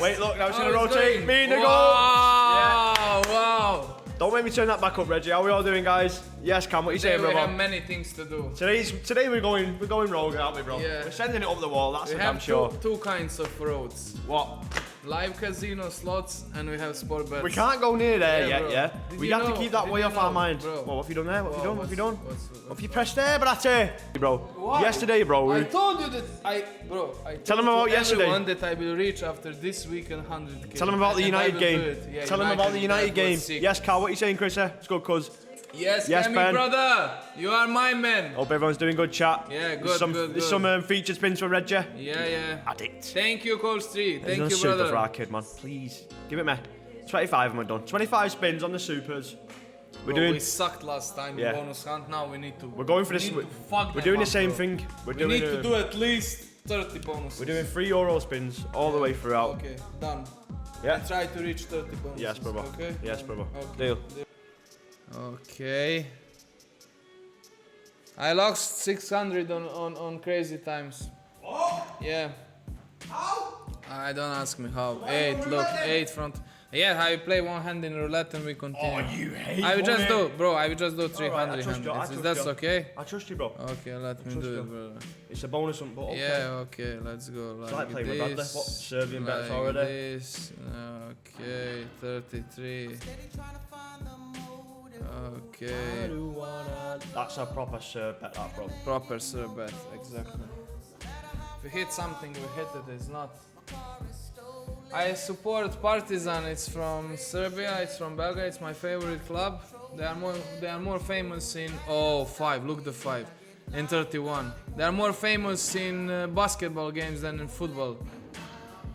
Wait, look, now it's gonna rotate. Me in the goal. Wow, wow. Don't make me turn that back up, Reggie. How are we all doing, guys? Yes, Cam, what are you saying, We brother? have many things to do. Today we're going rogue, aren't we, bro? Yeah. We're sending it up the wall, that's We for damn have sure. two kinds of roads. What? Live casino slots and we have sport bets. We can't go near there Yeah, yet, bro. yeah? Did We you have to know? keep that Did way you off our know, mind. bro? Well, what have you done there? What have you done? What have you done? What have you pressed there, Bratty? Bro, Why? yesterday, bro. I told you that I Tell them about yesterday. Everyone that I will reach after this week 100k. Tell them about the And I United will game. do it. Yeah, Tell them about the United that game. was sick. Yes, Carl, what are you saying, Chris? It's good, cuz. Yes, Yes, Cammy, Ben. brother. You are my man. Hope everyone's doing good, chat. Yeah, good, There's some featured spins for Reggie. Yeah. Addict. Thank you, Coach 3. Thank you, super brother. for our kid, man. Please, give it me. 25 of them are done. 25 spins on the supers. We sucked last time Yeah. in bonus hunt. Now we need to. We're going for this. We're doing the same thing. We need to do at least 30 bonuses. We're doing €3 spins all the way throughout. Okay, done. Yeah. We try to reach 30 bonuses. Yes, brother. Okay. Yes, brother. Okay. Deal. Okay. I lost 600 on crazy times. Oh! Yeah. How? I don't ask me how. 8, look, 8 front. Yeah, I play one hand in roulette and we continue. Oh, you hate I will just it. do, bro. I will just do 300 Alright, I trust hand. you, I Is trust that you. okay? I trust you, bro. Okay, let me trust do you. it, brother. It's a bonus, but okay. Yeah, okay, let's go. It's like playing with Bradley. this, What, Serbian bets like already? this. Okay, 33. Okay. That's a proper Serb bet, that, bro. Proper Serb bet, exactly. If we hit something, we hit it. It's not. I support Partizan. It's from Serbia. It's from Belgrade. It's my favorite club. They are more famous in 5. Look the 5. In 31. They are more famous in basketball games than in football.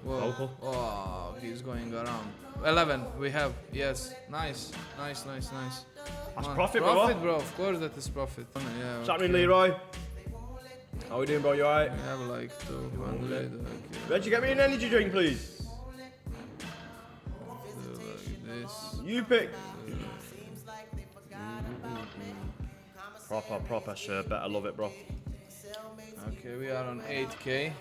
Whoa. Local. Oh, he's going around. 11. We have. Yes. Nice. Nice. That's Man, profit, Profit, bro. Of course that is profit. Yeah, What's happening, Leroy? How we doing, bro? You alright? We have like 200. Okay. Reggie, get me an energy drink, please. Do like this. You pick. Proper Serb bet. I love it, bro. Okay, we are on 8k.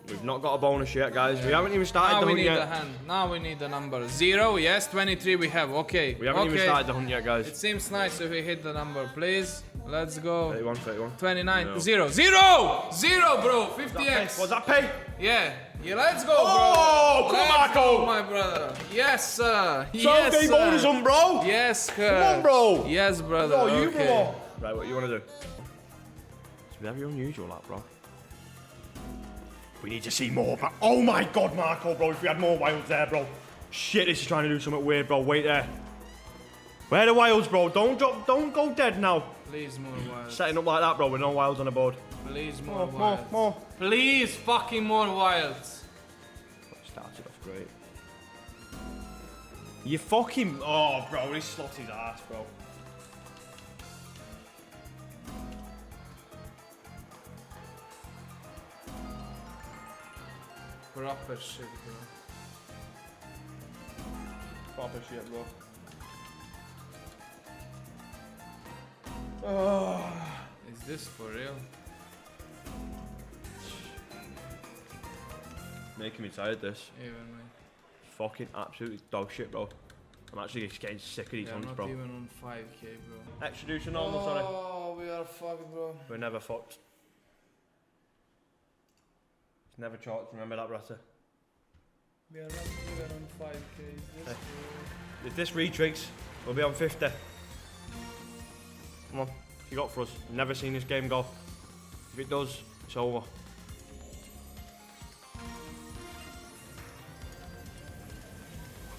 We've not got a bonus yet, guys. We haven't even started Now the we hunt need a yet. hand. Now we need a number. 0, yes. 23 we have. Okay. We haven't even started the hunt yet, It guys. seems nice if we hit the number, please. Let's go. 31. 29. No. 0. 0, bro. 50x. What's that pay? Yeah. Let's go, bro. Oh, come on, Let's Marco. go, my brother. Yes, sir. 12k bonus on, bro. Yes, sir. Come on, bro. Yes, brother. Oh, you, okay. bro. Right, what you want to do? It's very unusual, that, bro. We need to see more, bro. Oh my God, Marco, bro. If we had more wilds there, bro. Shit, this is trying to do something weird, bro. Wait there. Where are the wilds, bro? Don't go dead now. Please, more wild. Setting up like that, bro, with no wilds on the board. Please, more More. wilds. Please, fucking more wilds. Started off great. You fucking... Oh, bro, he slots his ass, bro. Proper shit, bro. Proper shit, bro. Oh. Is this for real? Making me tired, this. Even me. Fucking absolutely dog shit, bro. I'm actually getting sick of these We are hunts, not bro. even on 5k, bro. Extra normal, sorry. Oh, we are fucked, bro. We're never fucked. It's never chalked, remember that, Rata? We are not even on 5k. Is this If this retricks, we'll be on 50. Come on, you got for us. Never seen this game go. If it does, it's over.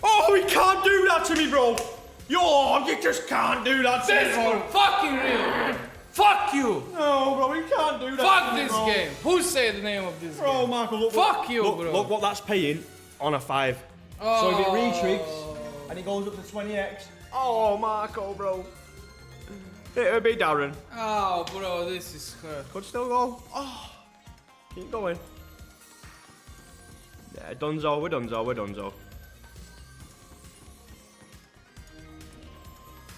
Oh, he can't do that to me, bro! You just can't do that to me, This bro! for fucking real! Fuck you! No, bro, he can't do that Fuck to me, this bro. game! Who said the name of this Bro, game? Michael, look. Fuck you, look, bro. Look what that's paying on a 5. So if it retricks and it goes up to 20x, oh, Marco, bro. It'll be Darren. Oh, bro, this is hurt. Could still go. Oh, keep going. Yeah, Dunzo, we're Dunzo.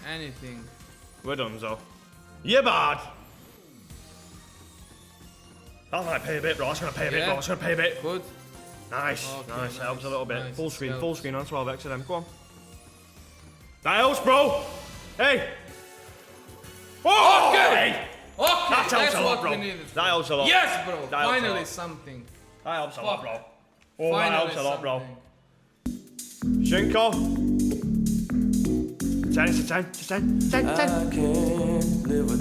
Anything. We're Dunzo. Yeah, bad. That's gonna pay a bit, bro. That's gonna pay a bit, bro. That's gonna pay a bit. Good. Nice, Okay, nice. That helps a little bit. nice. Full screen Helps. on 12x of them. Go on. That helps, bro. Hey. Oh, Okay. hey. Okay, That helps that's a lot, what bro. we needed. That helps a lot. Yes, bro. That helps a Finally lot. something. That helps a lot, Fuck. bro. Oh, that Finally helps a lot, bro. something. Shinko. 10, it's a 10, it's a 10, 10, 10.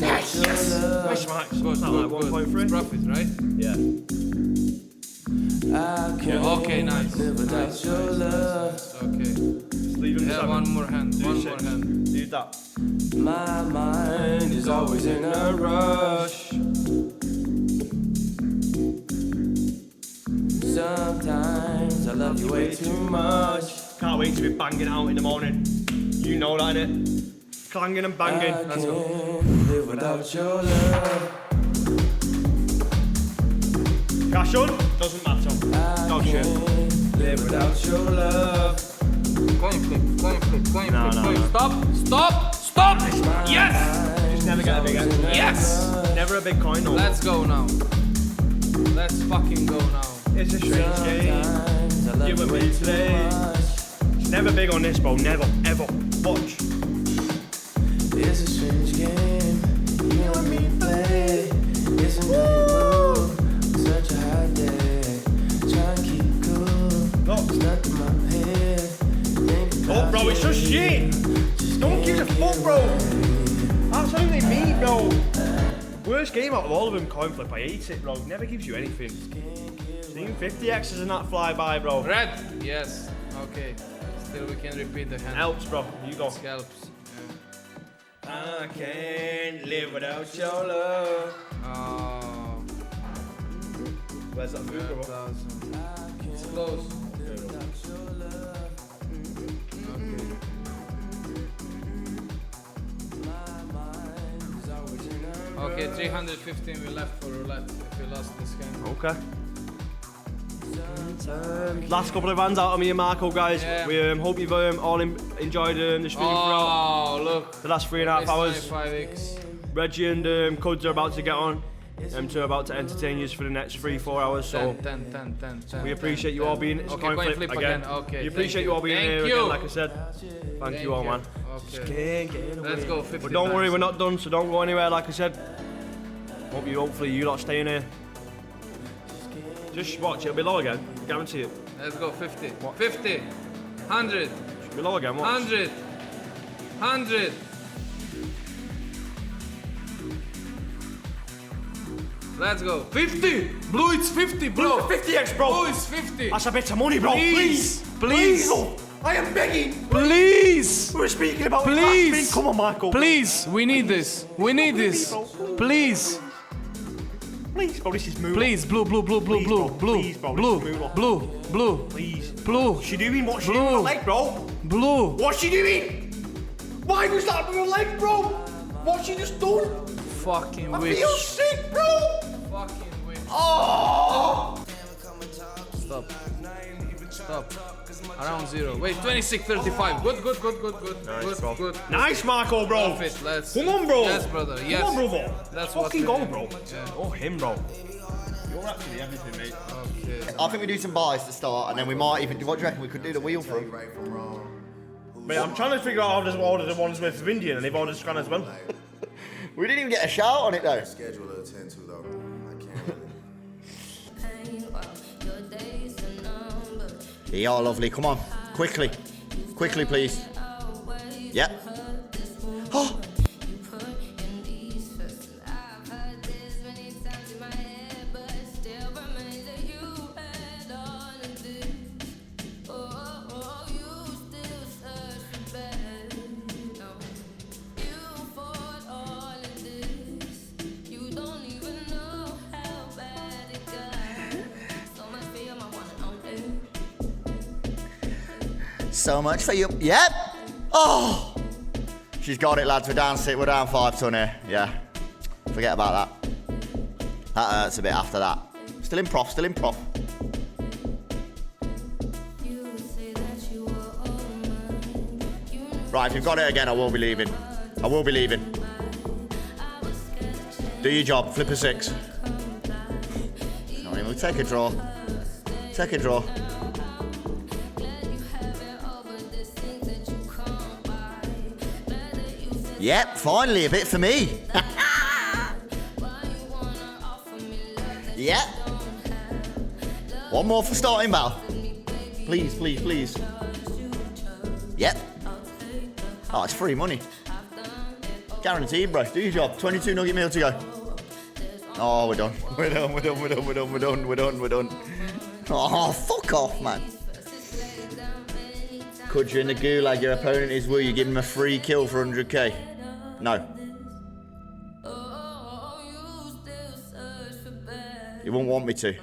Yes, yes. Nice marks. Good, Not good, like good. 1.3. It's profit, right? Yeah. Okay, nice. Nice. Okay. Just leave him Yeah, seven. one more hand. Do One six. more hand. Do that. My mind is always in a rush. Sometimes I love you way too much. Can't wait to be banging out in the morning. You know that, innit? Clanging and banging. I Let's go. can't live without your love. Cash on? Doesn't matter. No shit. Live without your love. Coin flip, coin flip, coin No, flip, no, coin. no. Stop, stop, stop! Yes! Just never get a big extra. Yes! Never a big coin, no. Let's go now. Let's fucking go now. It's a strange game. Sometimes I love You you and way me too today. much. It's never big on this, bro. Never, ever. Watch. It's a strange game. You and me play. It's a night move. Such a hot day. Try and keep cool. No. Stuck in my head. Think Oh, about bro, it's just shit. Don't give a fuck, bro. That's only me, bro. Worst game out of all of them, coin flip. I hate it, bro. Never gives you anything. Even 50x's and that flyby, bro. Red? Yes. Okay. Still we can repeat the hand. Helps, bro. You go. It helps. I can't live without your love. Oh, Where's that food, bro? 12,000. It's close. Okay. Okay, 315 we left for roulette if we lost this game. Okay. Last couple of hands out of me and Marco, guys. Yeah. We hope you've all enjoyed the stream throughout Oh, look. the last 3.5 hours. 5x. Reggie and Cuds are about to get on. Two are about to entertain you for the next 3-4 hours. So 10. we appreciate you all being. It's Okay, coin flip again. Okay. We appreciate thank you all being Thank here you. again. Like I said, thank you all, man. Okay. Let's go 50 But don't worry, times. we're not done. So don't go anywhere. Like I said, hopefully you lot stay in here. Just watch, it'll be low again. Guarantee it. Let's go 50. 50. 100. It'll be low again. Watch. 100. 100. Let's go. 50. Blue, it's 50, bro. 50x, bro. Blue is 50. That's a bit of money, bro. Please. Please. Love. I am begging. Please. We're speaking about Please. it last week. Come on, Michael. Please. We need this. We need this. Please. Please, bro. This is Moolah. Please. Blue, blue, blue, blue, Please, blue, bro. blue, Please, bro. blue, This is Moolah. blue, blue, Please. blue, What's she doing? What's she Blue. doing with her leg, bro? blue. What's she doing? Why was that with her leg, bro? What's she just done? Fucking I witch. feel sick, bro. Fucking witch. Oh. Stop. Stop. Around 0. Wait, 26.35. Good. Nice, bro. Good. Nice, Marco, bro. Profit. Let's. Come on, bro. Yes, brother. Yes. Come on, brother. That's what Fucking we go, need. bro. Yeah. Oh, him, bro. You're actually everything, mate. Okay. I think we do some buys to start, and then we might even. What do you reckon? We could do the wheel for him. Mate, I'm trying to figure out how to order the ones with Indian, and they've ordered Scan as well. We didn't even get a shout on it though. Schedule to attend to though. I can't really. Yeah, lovely. Come on, quickly, please. Yep. Oh. So much for you. Yep. Oh. She's got it, lads. We're down 5 ton here. Yeah. Forget about that. That hurts a bit after that. Still in prof. Right, if you've got it again, I will be leaving. Do your job. Flip a 6. I mean, we'll take a draw. Yep, finally a bit for me. Yep. One more for starting battle. Please, please, please. Yep. Oh, it's free money. Guaranteed, bro. Do your job. 22 nugget meal to go. Oh, we're done. We're done, we're done, we're done, we're done, we're done, we're done, we're done. Oh, fuck off, man. Could you in the gulag, your opponent is will you give him a free kill for 100k? No. You won't want me to.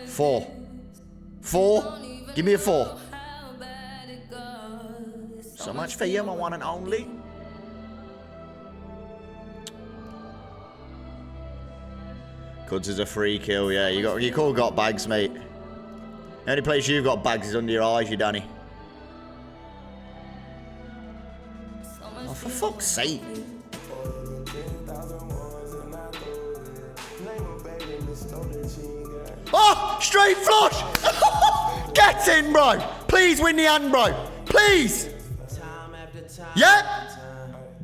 4. 4? Give me a 4. So much for you, my one and only. Cuds is a free kill, yeah. You all got bags, mate. The only place you've got bags is under your eyes, you Danny. Oh, for fuck's sake. Oh, straight flush! Get in, bro! Please win the hand, bro. Please! Yeah?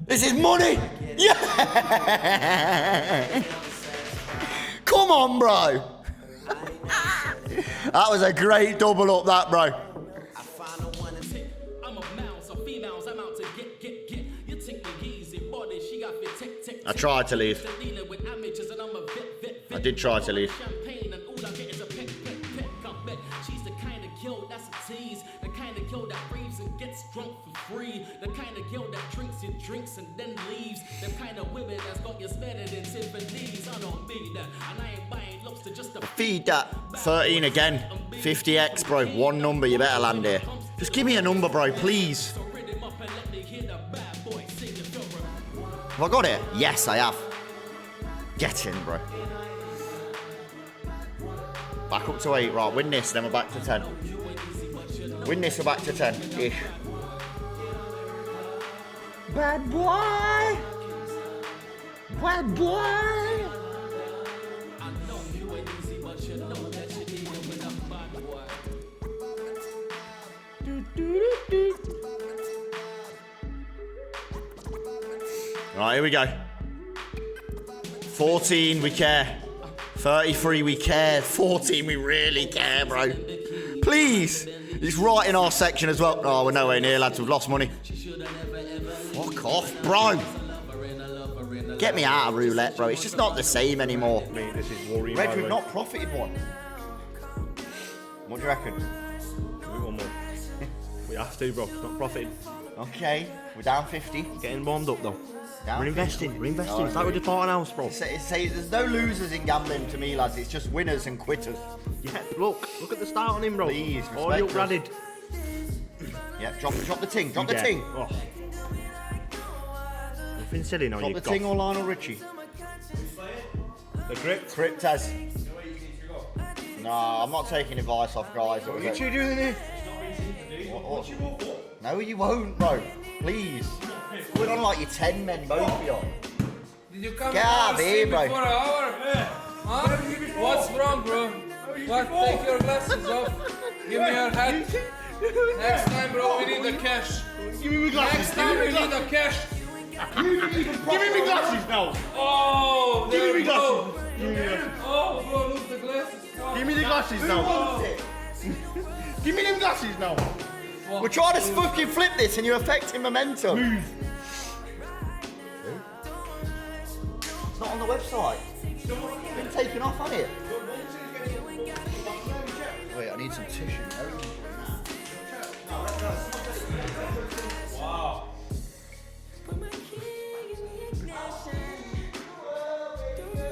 This is money! Yeah! Come on, bro! That was a great double up, that, bro. I tried to leave. I did try to leave. She's the kind of girl that's a tease, the kind of girl that raves and gets drunk for free, the kind of girl that drinks your drinks and then leaves, the kind of women that's got you sweated in Tiffany's. I don't mean that, and I ain't buying lobster just to feed that. 13 again. 50x, bro. One number, you better land here. Just give me a number, bro, please. Have I got it? Yes, I have. Get in, bro. Back up to 8, right, win this, then we're back to 10. Win this, we're back to 10-ish. Bad boy! Bad boy! Right, here we go. 14, we care. 33, we care. 14, we really care, bro. Please. It's right in our section as well. Oh, we're nowhere near, lads. We've lost money. Fuck off, bro. Get me out of roulette, bro. It's just not the same anymore. Mate, this is worrying. Red, we've not profited one. What do you reckon? We one more. We have to, bro. It's not profiting. Okay, we're down 50. Getting warmed up, though. Down We're investing. 50. We're investing. Oh, It's like with the part house, bro. Say, there's no losers in gambling to me, lads. It's just winners and quitters. Yeah, look at the start on him, bro. Please, Already respect us. upgraded. Yeah, drop the ting. Drop the Yeah. ting. Oh. Nothing silly now, Drop you the ting or Lionel Richie. The grip. Cryptaz. No, I'm not taking advice off guys. What are you two doing here? What? No, you won't, bro. Please. We're on like your 10 men, both of you. Did you come Get out of here, bro. before an hour? Huh? What's wrong, bro? What? Take your glasses off. Give me your hat. Next time, bro, we need the cash. Give me my glasses. Next time, we need the cash. Give me my glasses now. Oh, Give there me we my go. glasses. Give me my glasses. Oh, bro, look the glasses. Oh. Give me the glasses now. Give me them glasses now. We're trying to fucking flip this and you're affecting momentum. Move. It's not on the website. It's been taken off, hasn't it? Wait, I need some tissue. Wow.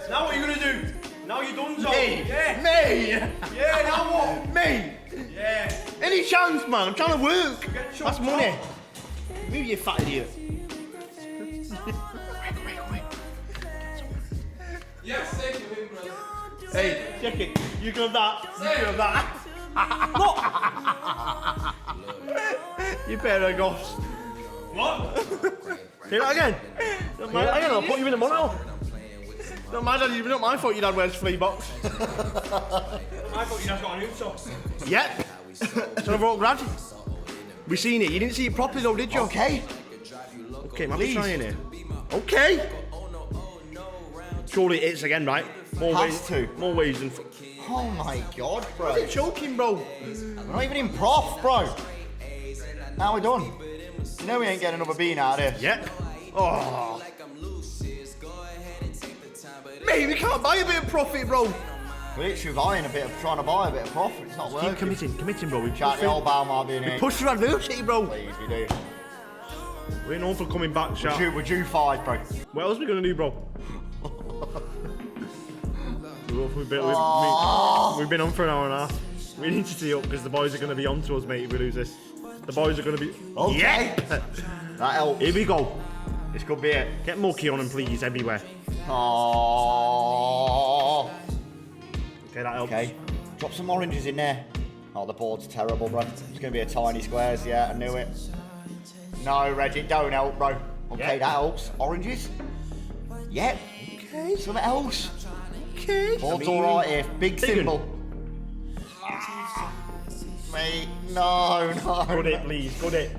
Now what are you gonna do? Now you're done, so. Me? Yeah. Me? Yeah, now what? Me? Yeah. Any chance, man? I'm trying to work. That's money. Move, you fat idiot. Yes, say to him, brother. Hey, check it. You got that. You got that. What? You better go. What? Say that again. Hang on, I'll put you in the mono. Not my dad, not my fault your dad wears flea box. I thought your dad's got a new sock. Yep. It's an overall grad. We seen it. You didn't see it properly though, did you? Okay. Okay, man, we're trying here. Okay. Surely it is again, right? More ways than. Oh my god, bro. You're choking, bro. We're not even in prof, bro. Now we're done. You know we ain't getting another bean out of here. Yep. Oh. Mate, we can't buy a bit of profit, bro. We're literally trying to buy a bit of profit. It's not working. Keep committing, bro. Chat, the old bar might be in here. Push your adversity, bro. Please, we do. We're known for coming back, chat. We're due 5, bro. What else are we gonna do, bro? We've been on for an hour and a half. We need to tee up because the boys are gonna be on to us, mate, if we lose this. The boys are gonna be... Okay. Yep. That helps. Here we go. This could be it. Get mucky on them, please, everywhere. Oh. Okay, that helps. Okay. Drop some oranges in there. Oh, the board's terrible, bro. It's going to be a tiny squares. Yeah, I knew it. No, Reggie, don't help, bro. Okay, that helps. Oranges? Yep. Okay. Something else. Okay. Board's alright here. Big symbol. Mate, no. Good it, please. Good it.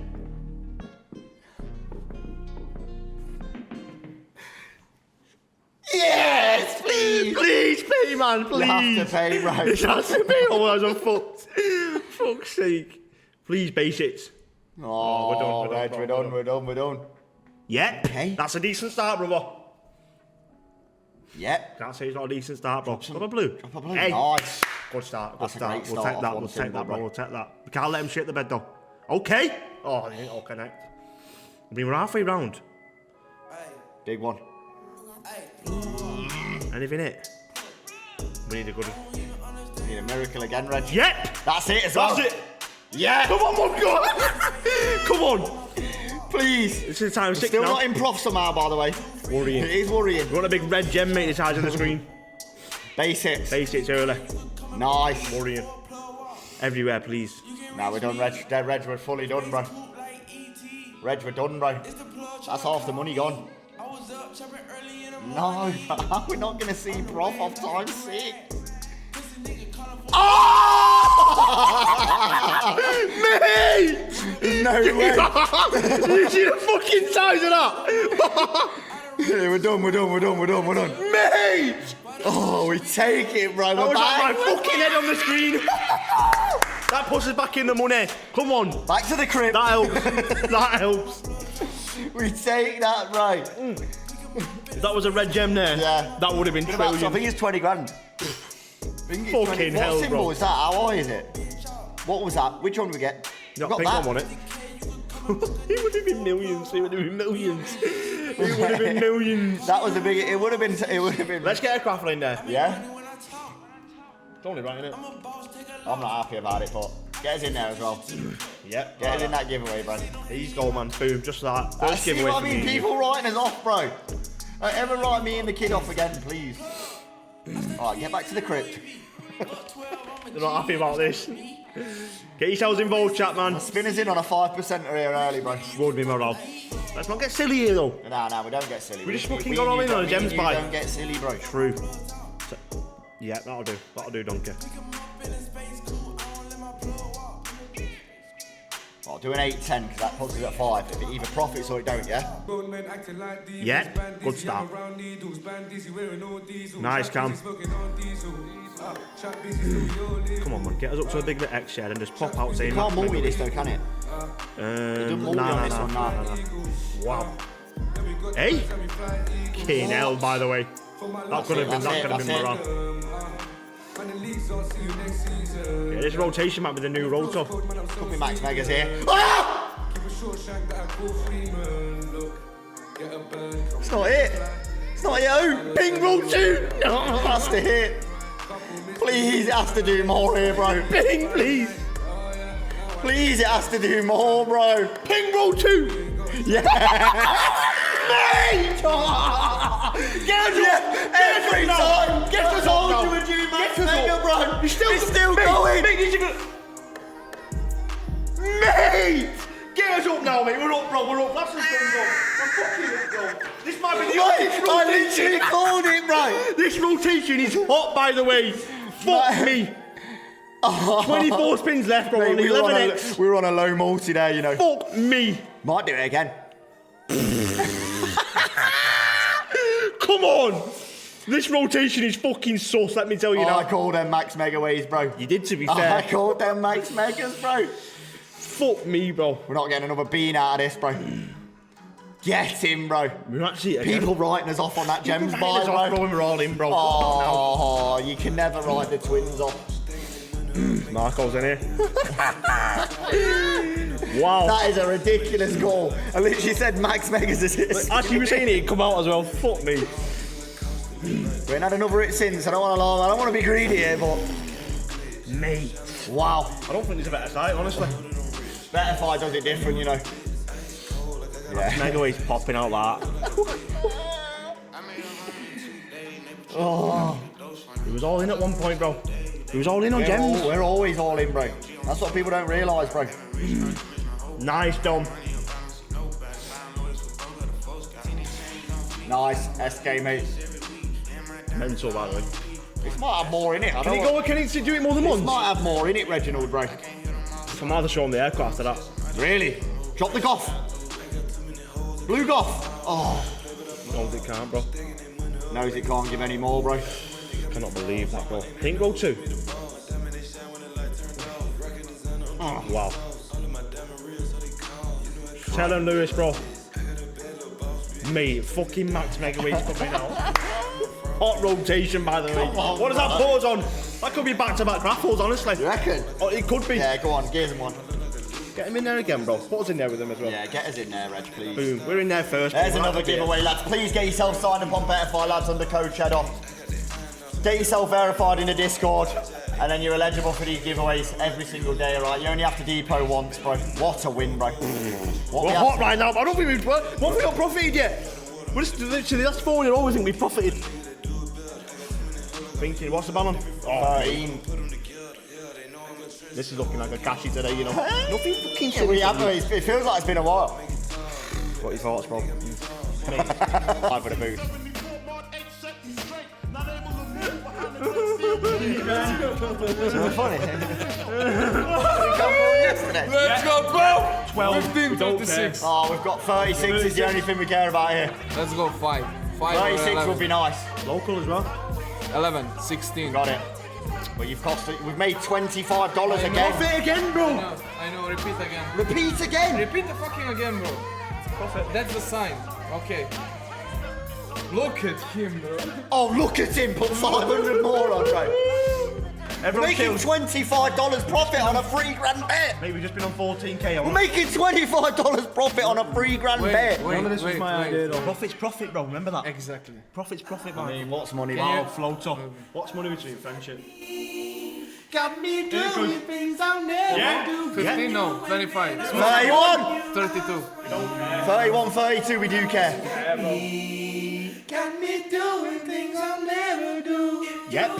Yes, please. Please pay, man, please. You have to pay, bro. This has to pay, otherwise I'm fucked. Fuck's sake. Please, basics. Oh, we're done. Yep. Okay. That's a decent start, brother. Yep. Can't say it's not a decent start, bro. Drop a blue. Drop a blue. Hey. Nice. Good start. That's Good a start. great We'll start take that. off We'll one take symbol, that, bro. bro. We'll take that. We can't let him shit the bed, though. Okay. Oh, they didn't all connect. I mean, we're halfway round. Big one. Anything it? We need a good one. We need a miracle again, Reg. Yep. That's it as well. That's it. Yeah. Come on, my God. Come on. Please. This is time 6 Still now. not in prof somehow, by the way. Worrying. It is worrying. You want a big red gem, mate, this size on the screen. Basics. Basics early. Nice. Worrying. Everywhere, please. Now we're done, Reg. Reg, we're fully done, bro. Reg, we're done, bro. That's half the money gone. No, we're not going to see prof off time 6. Oh! Mate! No way. You see the fucking size of that? Yeah, we're done. Mate! Oh, we take it, bro. That We're was back. like my fucking head on the screen. That puts us back in the money. Come on. Back to the crib. That helps. That helps. We take that, bro. If that was a red gem there, Yeah. that would have been I trillion. think it's 20 grand. Fucking hell, What symbol bro. is that? How high is it? What was that? Which one did we get? You got pink that. one, wasn't it? It would have been millions. It would have been millions. It would have been millions. That was the big. It would have been. Let's get a craffle in there. Yeah. It's only right, innit? I'm not happy about it, but get us in there as well. Yep. Get us in that giveaway, bro. He's goal, man. Boom. Just that. First See giveaway what I for mean? me. People writing us off, bro. Don't ever write me and the kid off again, please. All right, get back to the crypt. They're not happy about this. Get yourselves involved, chat, man. Spin us in on a 5% here early, bro. Would be morale. Let's not get silly here, though. No, we don't get silly. We just fucking got all in on a gems buy. buy. Don't get silly, bro. True. Yeah, that'll do. That'll do, donkey. I'll do an 8-10 because that puts us at 5. If it either profits or it don't, yeah? Yeah, good start. Nice, Cam. Come on, man. Get us up to a big bit X shed and just pop out saying... You can't multi this though, can it? Nah. Wow. Hey? King L, by the way. That could have been morale. Yeah, this rotation might be the new rotor. Could be Max Megas here. Ah! It's not it. It's not it. Oh, ping roll 2. No, that's the hit. Please, it has to do more here, bro. Ping, please. Please, it has to do more, bro. Ping roll 2. Yeah. Mate! Get us up! Every time. Get us told up you now. would do, Max Get us Mega, up. bro. It's still going. Mate! Get us up now, mate. We're up, bro. We're up. That's the thing, bro. This might be the I literally called it, bro. This rotation is hot, by the way. Fuck me. 24 spins left, bro. Mate, On the 11x. we were on a low multi there, you know. Fuck me. Might do it again. Come on. This rotation is fucking sus, let me tell you now. I called them max mega ways, bro. You did, to be I fair. called them max megas, bro. Fuck me, bro. We're not getting another bean out of this, bro. Get him, bro. We're actually again. People writing us off on that gems buy, Us off, bro, when we're all in, bro. Oh, you can never write the twins off. Marco's in here. Wow. That is a ridiculous call. I literally said max megas assist. As you were saying, it'd come out as well. Fuck me. We ain't had another hit since. I don't want to lie. I don't want to be greedy here, but Mate. wow. I don't think there's a better side, honestly. Betify does it different, you know. Yeah. Mega Wave's popping out like that. Oh. It was all in at one point, bro. It was all in on gems. We're always all in, bro. That's what people don't realise, bro. Nice, Dom. Nice, SK, mate. Mental, by the way. This might have more in it. Can he do it more than This once? might have more in it, Reginald, bro. I might have to show him the aircraft after that. Really? Drop the goff. Blue goff. Oh. No, it can't, bro. Knows it can't give any more, bro. Cannot believe that, bro. Pink go too. Oh. Wow. Tell him, Lewis, bro. Mate, fucking max mega wave's coming out. Hot rotation, by the way. on, What does that pause on? That could be back-to-back raffles, honestly. You reckon? Oh, it could be. Yeah, go on, give him one. Get him in there again, bro. Put us in there with him as well. Yeah, get us in there, Reg, please. Boom. We're in there first. There's bro. another giveaway, lads. Please get yourself signed up on Betify, lads, under code Chedda. Get yourself verified in the Discord, and then you're eligible for these giveaways every single day, alright? You only have to depot once, bro. What a win, bro. We're hot right now, but I don't think we've not profited yet. We're just literally, that's 4 year always think we've profited. Thinking, what's the balance? Oh, 13. this is looking like a cashy today, you know. Nothing fucking Yeah, we have, it feels like it's been a while. What are your thoughts, bro? Time for the boost. Funny. Yesterday. Let's go, 12! 12. 15, We don't 36. Oh, we've got 36 is the only thing we care about here. Let's go, 5. 5 or 36 would 11. be nice. Local as well. 11, 16. Got it. But we've made $25 again. Profit again, bro. I know, repeat again. Repeat again. Repeat the fucking again, bro. That's the sign. Okay. Look at him, bro. Oh, look at him. Put 500 more on, bro. Everyone Making kills. $25 profit on a $3,000 bet. Mate, we've just been on 14k. We're making $25 profit on a $3,000 bet. Remember, this was my idea, though. Profit's profit, bro. Remember that. Exactly. Profit's profit, man. I mean, what's money, Can man? you- Float up. What's money between friendship? Got me doing things I'll never do. 15, no. 25. 31. 32. 31, 32, we do care. Got me doing things I'll never do. Yep.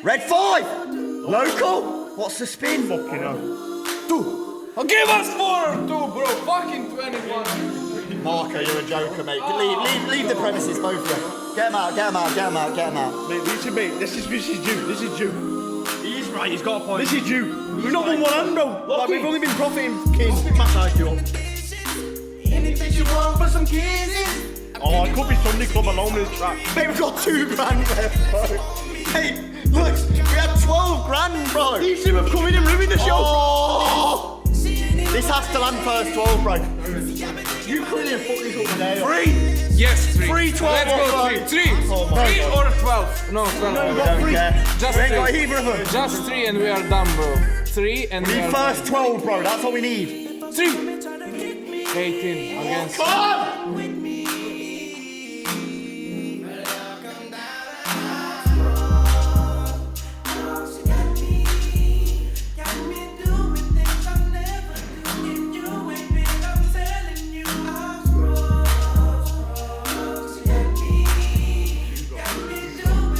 Red 5. Local. What's the spin? Fucking hell. Oh, give us 4 or 2, bro. Fucking 21. Marco, you're a joker, mate. Leave the premises, both of you. Get him out, get him out, get him out, get him out. Mate, this is due. This is due. He is right, he's got a point. This is due. We've not won one hand, bro. Like, we've only been profiting, King. Massage you. Anything you want for some kisses. Oh, it could be Sunday Club alone with this track. Mate, we've got $2,000 left, bro. Hey, look, we had 12 grand, bro. These two have come in and ruined the show. Oh! This has to land first 12, bro. You couldn't even fuck this up today. 3. Yes, 3. 3, 12, Let's go, or 3. 3. Oh my 3 God. or 12. No, 12. We don't care. Just We ain't got 3. either of them. Just 3 and we are done, bro. 3 and We we need are first 12, bro. That's what we need. 3. 18 against. Come on!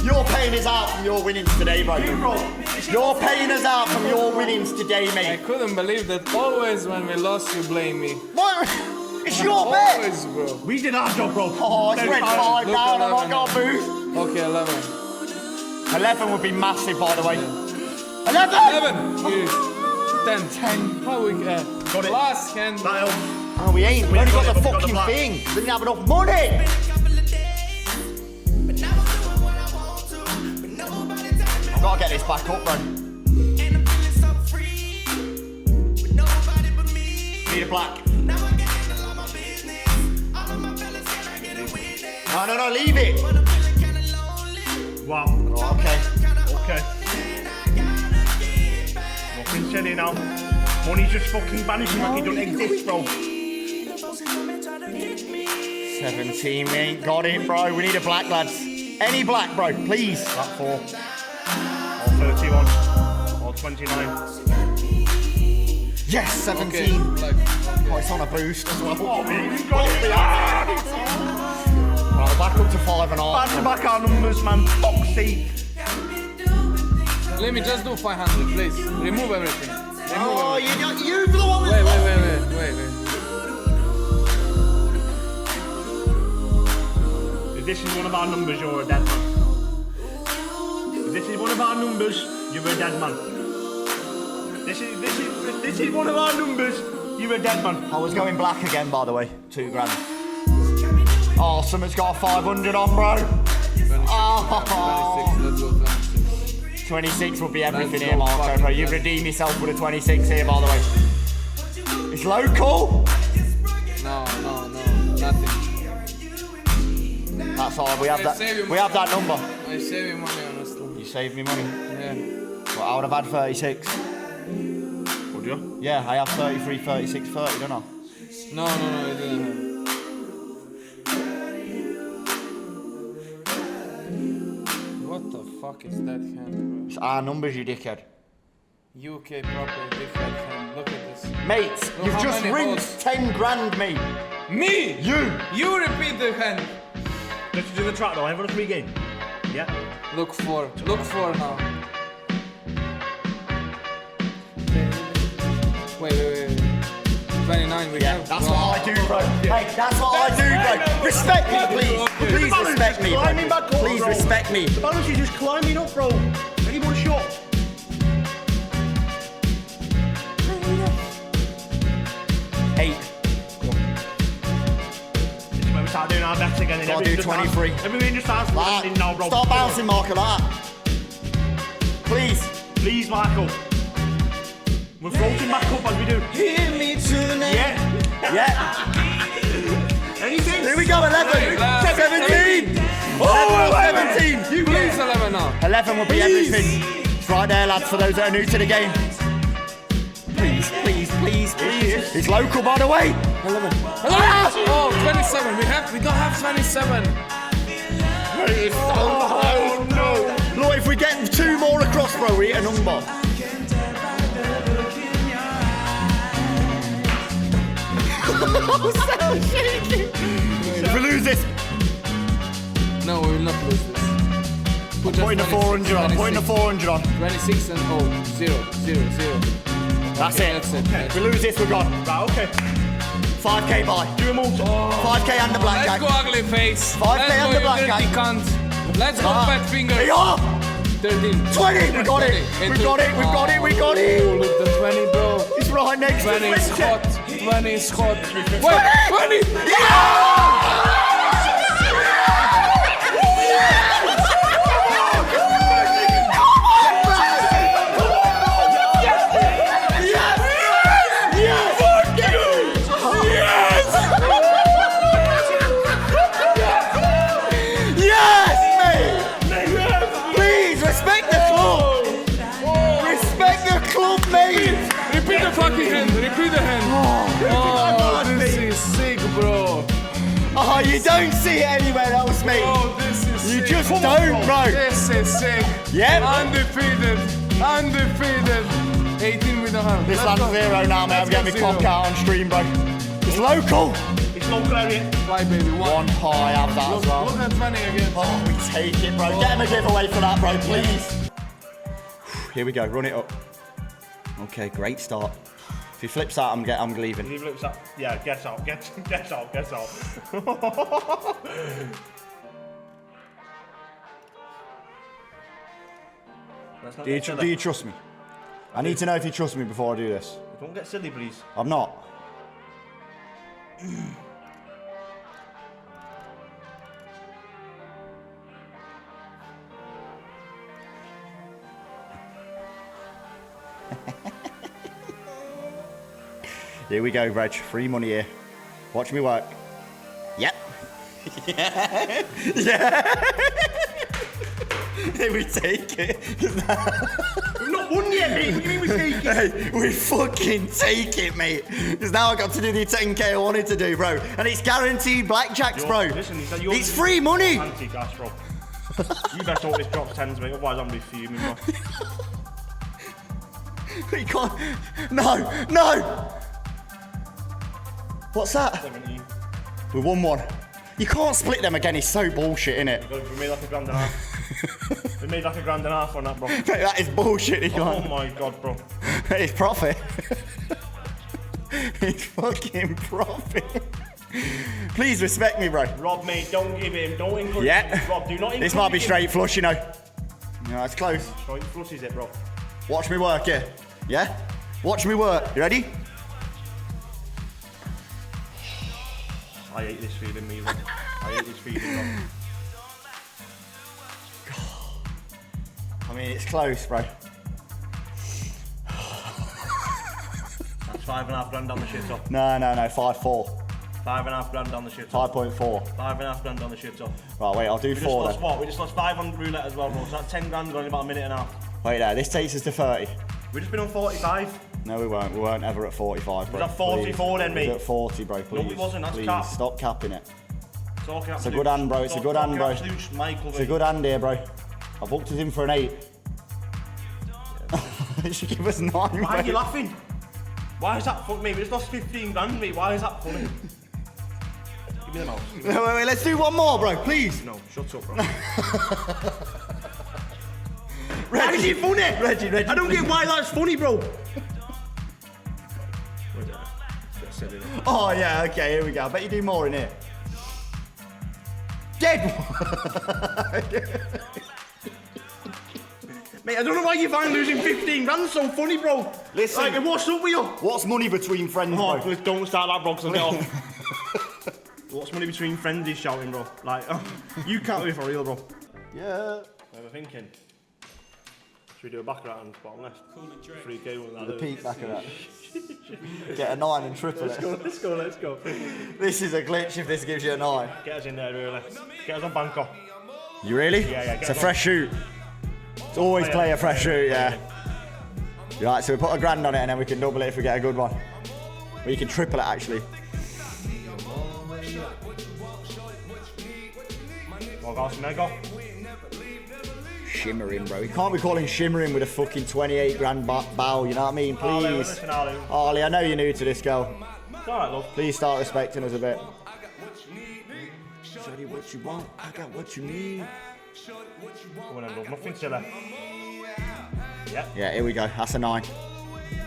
You're paying us out from your winnings today, bro. You're paying us out from your winnings today, I mate. couldn't believe that always when we lost you blame me. What? It's What's your bet? Always, bro. We did our job, bro. Oh, it's went 5 Look, down. I've 11. not got a boost. Okay, 11. 11 would be massive, by the way. 11! 11! Here's 10. 10. How we Got it. last hand. That helps. Oh, we ain't. We only got the got the fucking black. thing. We didn't have enough money. I've got to get this back up, bro. Need a black. No, leave it. Wow. Oh, okay. Okay. Nothing said here now. Money's just fucking vanishing like it don't exist, bro. 17, we ain't got it, bro. We need a black, lads. Any black, bro, please. That 4. Or 31. Or 29. Yes, 17. Like, Oh, it's on a boost as well. Oh, man, you've got it. Right, back up to 5 and a Back half. to back our numbers, man. Fuck's sake. let me just do 500, please. Remove everything. Oh, you're the one with... Wait. If this is one of our numbers, you're a dead man. If this is one of our numbers, you're a dead man. This is one of our numbers, you're a dead man. I was going black again, by the way. 2 grand. Oh, someone's got a 500 on, bro. 26, let's go 26. 26 would be everything Let's here, go Marco, fucking bro. You best. redeem yourself with a 26 here, by the way. It's local. No, nothing. That's all. We have I that. save you We have that number. I save you money, honestly. You saved me money. Yeah. Well, I would have had 36. Would you? Yeah, I have 33, 36, 30, don't I? No, I didn't have. What the fuck is that hand, It's our numbers, you dickhead. bro? UK proper different hand. Look at this. Mate, Look you've how just many rinsed balls. 10 grand, mate. Me! You. You repeat the hand. Let's do the track though. I have a free game. Yeah. Look for now. Wait. 29 we have. That's what I do, bro. Hey, that's what I do, bro. Respect me, please. Please respect me, Climbing bro. back up, Please bro. respect me. The balance is just climbing up, bro. Anyone shot? Eight. This is when we start doing our bets again. And Gotta everything do just starts- 23. Everything just starts Like landing now, bro. Stop bouncing, Marco, like that. Please. Please, Michael. We're floating back up as we do. Hear me tonight. Yeah. Yeah. Anything? Here we go, 11. 17. Oh, 17. You please 11 now. 11 will be everything. It's right there, lads, for those that are new to the game. Please. It's local, by the way. 11. Oh, 27. We don't have 27. Oh, no. Look, if we get 2 more across, bro, we hit a number. I'm so shaking. If we lose this, No, we will not lose this. Put just putting the 400 on. 26 and 0. That's Okay, it. that's it. If we lose this, we're gone. Right, okay. 5k buy. Do them all. 5k and the black Let's jack. go, ugly face. 5K Let's on go, the you black dirty guy. cunt. Let's go, Ah. fat finger. Hey, oh, 13. 20. We got it. We got it. Oh, look, the 20, bro. It's right next to 20 is 20. hot. 20 is hot. Wait, 20! Yes, mate. Please respect the club. Respect the club, mate. Repeat the fucking hand. Repeat the hand. Oh, this is sick, bro. Oh, you don't see it anywhere else, mate. Oh, this is You sick. just don't, bro. This is sick. Yep. Undefeated. 18 with a hand. This Let's land's go. 0 now, mate. I'm Let's getting go my cock 0. out on stream, bro. It's local. It's local area. Fly, baby. 1 high, have that Look, as well. look at 20 again. Oh, we take it, bro. Get him a giveaway for that, bro, please. Here we go. Run it up. Okay, great start. If he flips out, I'm leaving. If he flips out, yeah, get out. Do you trust me? I need to know if you trust me before I do this. Don't get silly, please. I'm not. Here we go, Reg. Free money here. Watch me work. Yep. Yeah. Yeah. Here we take it. We've not won yet, mate. What do you mean we take it? Hey, we fucking take it, mate. Because now I got to do the 10k I wanted to do, bro. And it's guaranteed blackjacks, bro. Listen, it's free money. Anti-gas, bro. You best hope this drops 10s, mate. Otherwise, I'm going to be fuming, bro. You can't. No. What's that? 17. We won one. You can't split them again. It's so bullshit, innit? We made like $1.50. We made like $1.50 on that, bro. Mate, that is bullshit. You Oh can't. my god, bro. It's profit. It's fucking profit. Please respect me, bro. Rob, mate, don't give him. Don't encourage him. Rob, do not encourage This might be him. straight flush, you know. No, it's close. Straight flush is it, bro? Watch me work here. Yeah? Watch me work. You ready? I hate this feeling, me, bro. I hate this feeling, bro. I mean, it's close, bro. That's $5.5 down the shit off. No, 5.4. $5.5 down the shit off. 5.4. $5.5 down the shit off. Right, wait, I'll do We just 4 lost then. what? We just lost 5 on roulette as well, bro. So that's 10 grand gone in about a minute and a half. Wait there, this takes us to 30. We've just been on 45. No, we weren't. We weren't ever at 45, bro. We're at 44 then, mate. We're at 40, bro, please. we wasn't, that's please, cap. stop capping it. Talking It's a good hand, bro. It's a good hand, bro. It's a good hand here, bro. I booked us in for an 8. It should give us 9, Why are you mate. laughing? Why is that funny, mate? We just lost 15 grand, mate. Why is that funny? Give me the mouse. Wait, let's do one more, bro, please. No, shut up, bro. Why is it funny? Reggie. I don't get why that's funny, bro. Oh, yeah, okay, here we go. I bet you do more in here. Dead one. Mate, I don't know why you find losing 15 grand so funny, bro. Listen. Like, what's up with you? What's money between friends, Oh, bro? please don't start that, bro, 'cause I'll get off. What's money between friends is shouting, bro. Like, you can't be for real, bro. Yeah. I was thinking, should we do a baccarat on bottom left? 3K with that. The peak back of that. Get a 9 and triple it. Let's go. This is a glitch if this gives you a 9. Get us in there, really. Get us on Bangkok. You really? Yeah, It's a fresh shoot. It's always play a fresh shoot, yeah. Right, so we put $1,000 on it and then we can double it if we get a good one. Or you can triple it, actually. Well, guys, mega. Shimmering, bro. You can't be calling shimmering with a fucking 28 grand bow, you know what I mean? Harley, Please. listen, Harley. Harley, I know you're new to this, girl. It's alright, love. Please start respecting us a bit. Shorty, what you want? I got what you need. Come on then, love. Nothing silly. Yep. Yeah, here we go. That's a 9.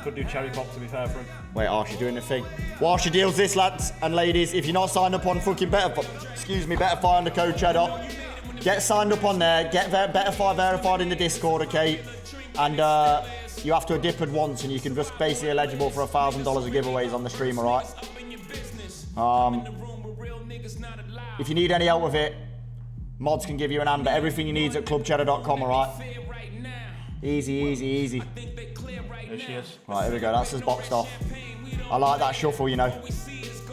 Could do cherry pop, to be fair for him. Wait, Archie doing the thing. While she deals this, lads and ladies, if you're not signed up on fucking Betify on the code Chedda, get signed up on there. Get Betify verified in the Discord, okay? And you have to have dipped once, and you can just basically eligible for $1,000 of giveaways on the stream, alright? If you need any help with it, mods can give you an hand, but everything you need is at clubchedda.com, alright? Easy. There she is. Right, here we go. That's us boxed off. I like that shuffle, you know.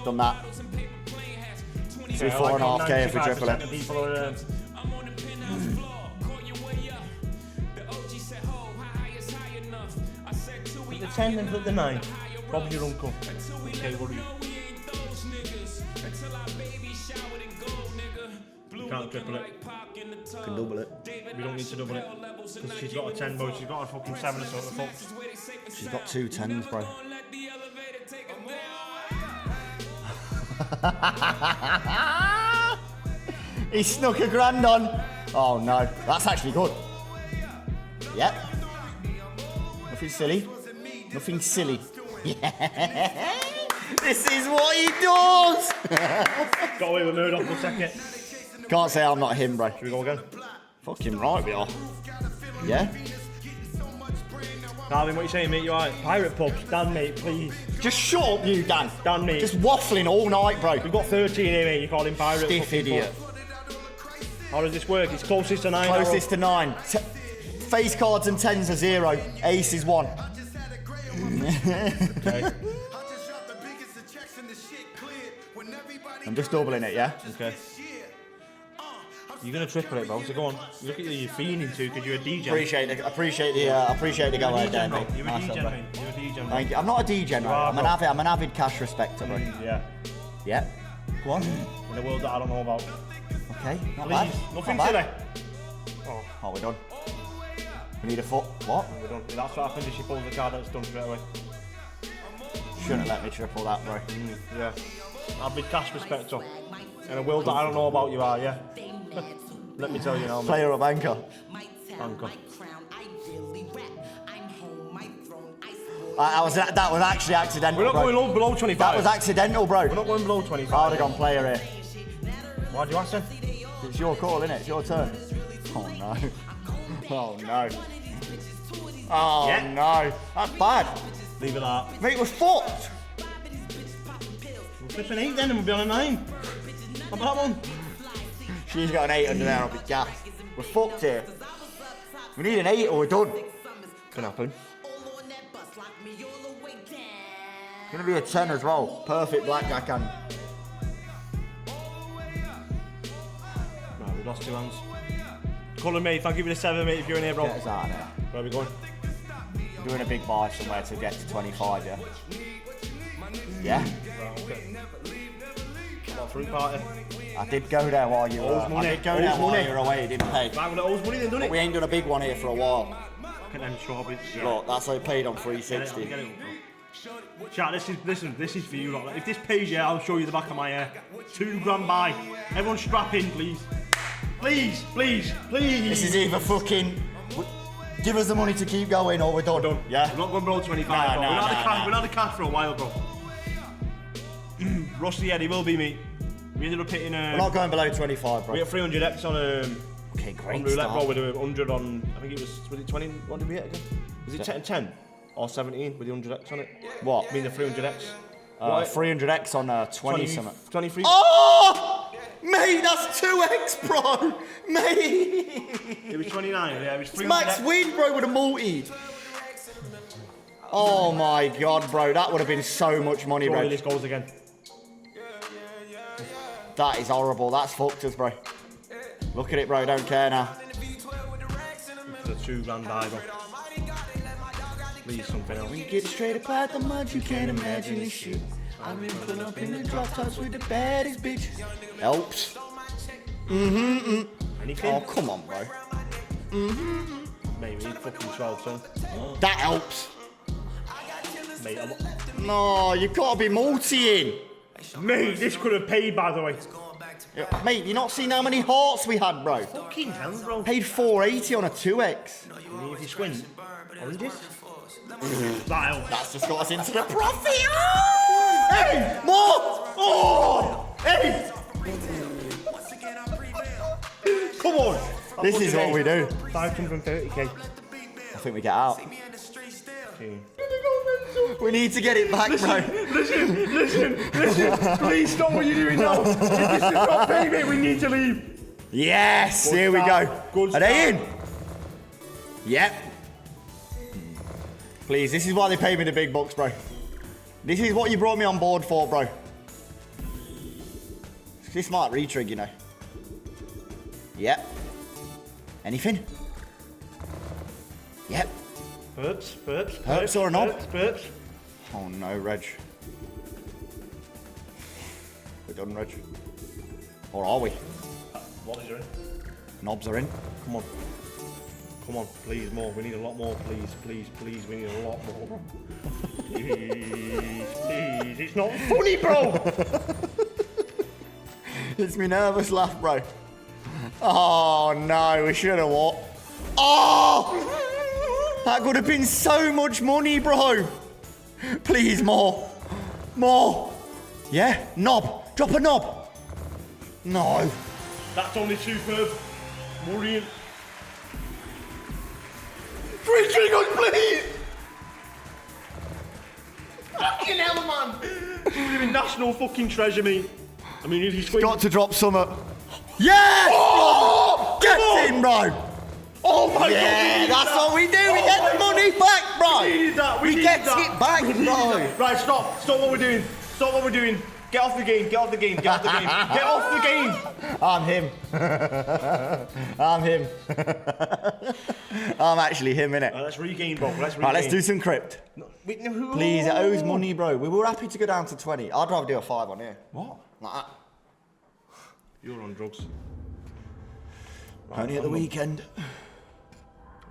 Done that. So 4.5k if we triple it. People are, the 10 and put the 9. Bob's your uncle. Okay, what are you? Can't triple it. Can double it. We don't need to double it. Because she's got a 10, bro. She's got a fucking 7 or something. She's got 2 10s, bro. He snuck $1,000 on. Oh no, that's actually good. Yep. Nothing silly. Nothing silly. This is what he does. Got away with Murdoch, we'll take it. Can't say I'm not him, bro. Should we go again? Fucking right we are. Yeah? Darling, what are you saying, mate? You alright? Pirate pubs. Dan, mate, please. Just shut up, you Dan. Dan, mate. Just waffling all night, bro. We've got 13 here, mate. You call him pirate. Stiff idiot. How does this work? It's closest to 9. Closest to 9. Face cards and 10s are 0. Ace is 1. Okay. I'm just doubling it, yeah? Okay. You're gonna triple it, bro. So go on. Look at you, you're fiending too, because you're a DJ. Appreciate the go ahead there, mate. You're a Nice DJ, one, bro. mate. You're a DJ, mate. Thank you. I'm not a DJ, mate. are, I'm an avid cash respecter, bro. Yeah. Yeah. Go on. In a world that I don't know about. Okay. Not Please. bad. Nothing Not bad. silly. Oh, we're done. We need a foot. What? We're done. That's what happens if she pulls the card that's done straight away. Shouldn't let me triple that, bro. Yeah. Avid cash respecter. In a world that I don't know about, you are, yeah. Let me tell you now, mate. Player or banker? Banker. That was actually accidental. We're not bro. going below 25. That was accidental, bro. We're not going below 25. I would have gone player here. Why do you ask then? It's your call, innit? It's your turn. Oh no. Oh no. Oh Yeah. no. That's bad. Leave it at Mate, we're fucked. We're flipping 8 then and we'll be on a 9. How about that one? She's got an 8 under there, I'll be gassed. We're fucked here. We need an 8 or we're done. Can happen. It's gonna be a 10 as well. Perfect blackjack hand. Right, we've lost 2 hands. Colour mate, I'll give you the 7, mate, if you're in here, bro. Get us out of there. Where are we going? We're doing a big buy somewhere to get to 25, yeah? Yeah? Right, okay. What, fruit party? I did go there while you were. Owes money. I did go there Owes while money. you were away. It didn't pay. Right, well, it owes money then, doesn't But it? we ain't done a big one here for a while. Look at them strawberries. Yeah. Look, that's how it paid on Get it, 360. get it, bro. Chat, this is for you lot. If this pays, yeah, I'll show you the back of my hair. £2 buy. Everyone strap in, please. Please, please, please. This is either fucking give us the money to keep going or we're done. done. Yeah? We're not going below 25, Nah, bro. nah, We're nah. not the cash for a while, bro. Rusty, yeah, he will be, mate. We ended up hitting. We're not going below 25, bro. We hit 300x on Okay, great on roulette, bro. start. With a 100 on. I think it was it 20? What did we hit again? Was it 10 or 17 with the 100x on it? What? I mean the 300x. 300x on 20 something. 23. Oh! Mate, that's 2x, bro! Mate! It was 29. Yeah, it was 300x. Max win, bro, with a multi. Oh my god, bro. That would have been so much money, Surely bro. this goes again. That is horrible. That's fucked us, bro. Look at it, bro. Don't care now. The £2 buy, bro. Please, something else. You get straight up out the mud, you can't imagine this shit. I've been pulling up in the drop tops with the baddest bitches. Helps. Anything? Oh, come on, bro. Mate, we need fucking 12, son. That helps. Mate, No, you've got to be multi-in. Mate, this could have paid, by the way. Mate, you not seen how many hearts we had, bro? Fucking hell, bro. Paid 480 on a 2x. If you swing, oranges? That helps. That's just got us into the profit. Oh! Hey, more! Oh! Hey! Come on. This is what we do. 530k. I think we get out. We need to get it back, bro. Listen. Please stop what you're doing now. If this is not payment, we need to leave. Yes, Good here we start. go. Good Are they start. in? Yep. Please, this is why they pay me the big bucks, bro. This is what you brought me on board for, bro. This might retrig, you know. Yep. Anything? Yep. Burps or a knob? Burps. Oh no, Reg. We're done, Reg. Or are we? What is there? Knobs are in. Come on, please, more. We need a lot more, please. We need a lot more. Please. It's not funny, bro. It's me nervous laugh, bro. Oh no, we should have what? Oh! That could have been so much money, bro. Please, more. More. Yeah, knob. Drop a knob. No. That's only superb. Worrying. 3 triggers, please! Fucking hell, man! You're a national fucking treasure, mate. I mean, if you swing... Got to drop some. Yes! Oh! Get Come in, bro. Oh my god! Yeah, that's what we do. We get the money back, bro. We needed that. We get it back, bro. Right, stop. Stop what we're doing. Stop what we're doing. Get off the game. Get off the game. Get off the game. Get off the game. I'm him. I'm him. I'm actually him, innit? Let's regain, bro. Let's regain. Right, let's do some crypt. No, Please, it owes money, bro. We were happy to go down to 20. I'd rather do a 5 on here. What? Like that. You're on drugs. Only at the weekend.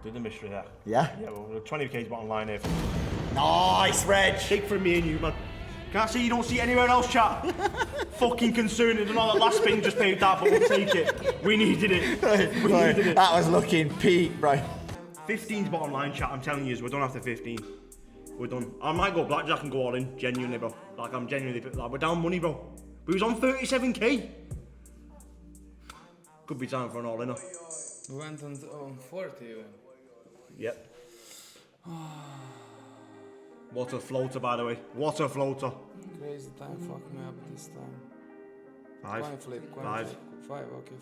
Do the mystery there. Yeah? Yeah, well, 20k's bottom line here. Nice, Reg. Big for me and you, man. Can't see you don't see it anywhere else, chat. Fucking concerning. I don't know that last spin just paid that, but we'll take it. We needed it. We needed it. That was looking peak, bro. 15's bottom line, chat. I'm telling you, we're done after 15. We're done. I might go blackjack and go all in, genuinely, bro. Like, I'm genuinely, like, we're down money, bro. We was on 37k. Could be time for an all-inner. We went on 40 even. Yep. What a floater, by the way. What a floater. Crazy time, fuck me up this time. 5. Coin flip, coin 5. flip. 5, okay,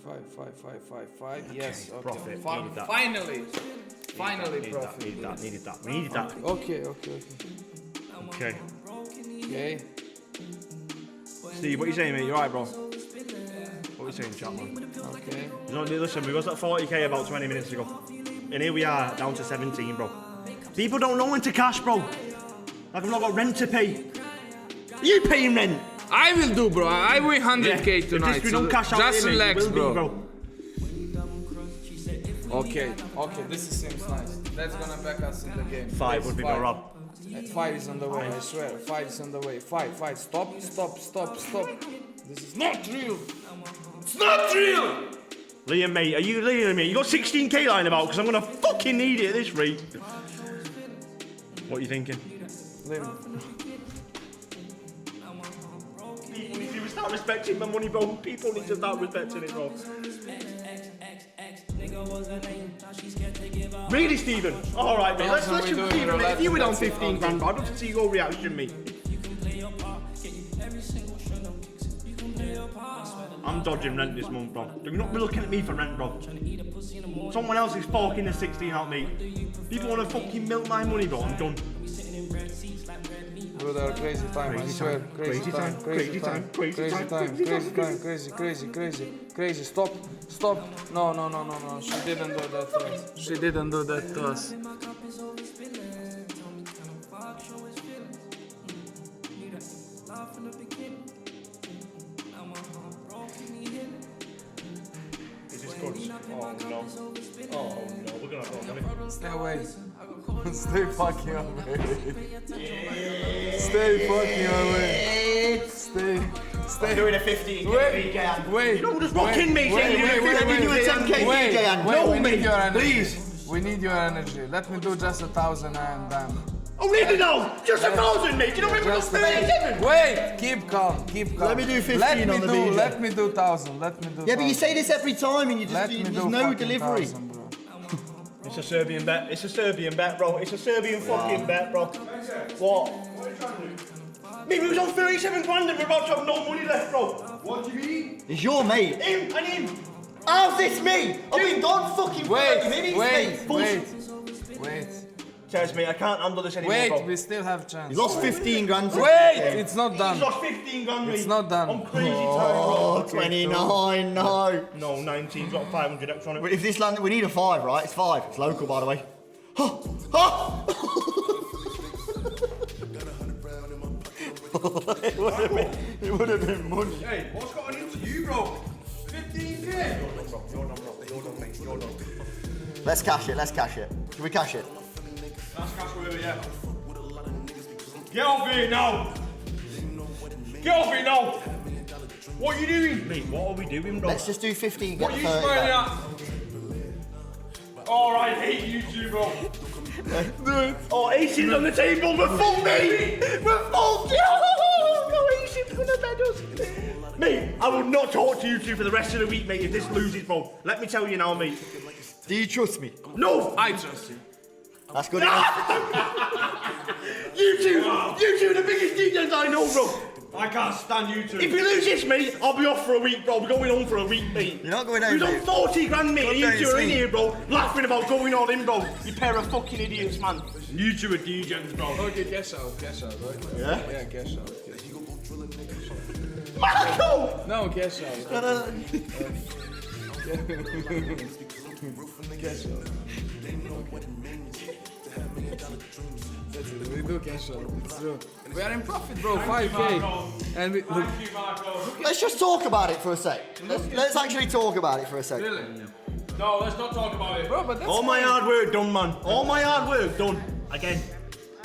5. Yes, okay. Profit, needed that. Finally! Finally, Needed profit. that, needed that. We needed that. Okay. Okay. Okay. Steve, what are you saying, mate? You alright, bro? What are you saying, chat, man? Okay. You know, listen, we was at 40k about 20 minutes ago. And here we are, down to 17, bro. People don't know when to cash, bro. Like, I've not got rent to pay. Are you paying rent? I will do, bro. I win 100k tonight. If we don't cash out just here, mate, relax, we will bro. be, Okay, this seems nice. That's gonna back us in the game. 5 would be more rob. 5 is on the way, I swear. 5 is on the way. 5. Stop. This is not real. It's not real! Liam, mate, are you Liam, mate? You got 16k lying about because I'm gonna fucking need it at this rate. What are you thinking? Liam. People need to start respecting my money, bro. People need to start respecting it, bro. Really, Stephen? All right, mate. Let's just Stephen, mate. If you were down 15 grand, I'd love to see your reaction, mate. I'm dodging rent this month, bro. You're not be looking at me for rent, bro. Someone else is forking the 16 out, mate. People want to fucking milk my money, bro. I'm done. Bro, they're crazy time, I swear. Crazy time. Stop. No. She didn't do that to us. She didn't do that to us. Is this good? Oh no, we're gonna have money. Stay away. Stay fucking away. Stay fucking away. Stay. Doing a 15k VJ. Wait. No, just rocking me. Let me do a 10k VJ. Wait, we me, need your energy. please. We need your energy. Let me do just 1,000 and done. Oh, really now? Just 1,000, mate. You don't remember Just 37? Wait, keep calm. Let me do 15 on the VJ. Let me do 1,000. Yeah, but you say this every time and you just there's no delivery. 1,000, bro. It's a Serbian bet. It's a Serbian bet, bro. It's a Serbian fucking bet, bro. What? What are you trying to do? Mate, we was on 37 grand and we're about to have no money left, bro. What do you mean? It's your mate. Him and him. How's this me? I've been gone fucking 30 minutes, mate. Wait. Says me, I can't handle this anymore, bro. We still have chance. You lost 15 grand. Wait, it's not done. He's lost 15 grand, mate. It's not done. I'm crazy tired, bro. 29, no. No, 19's got 500 extra on it. But if this land, we need a 5, right? It's 5. It's local, by the way. It would have been money. Hey, what's got into you, bro? 15k? You're done, mate. You're done. Let's cash it. Can we cash it? That's cash with it, yeah. Get off here now! Get off here now! What are you doing? Mate, what are we doing, bro? Let's just do 15, get What the are you 30 smiling back. at? Oh, I hate you two, bro. Oh, aces on the table. We're full, mate. We're full. No, aces gonna bed us. Mate, I will not talk to you two for the rest of the week, mate, if this loses, bro. Let me tell you now, mate. Do you trust me? No! I trust you. That's good enough. You two are the biggest DJs I know, bro. I can't stand you two. If you lose this, mate, I'll be off for a week, bro. We're going home for a week, mate. You're not going home, We've done mate. 40 grand, mate, and you Don't two are in sleep. here, bro, laughing about going all in, bro. You pair of fucking idiots, man. You two are DJs, bro. Okay, cash out, right? Yeah? Yeah, cash out. Marco! No, cash out. Cash out. That's it, we do cash out. It's true. We are in profit, bro. 5K. And we look. Let's just talk about it for a sec. Let's actually talk about it for a sec. Really? No, let's not talk about it. Bro, but that's All my fine. hard work done, man. All my hard work done. Again.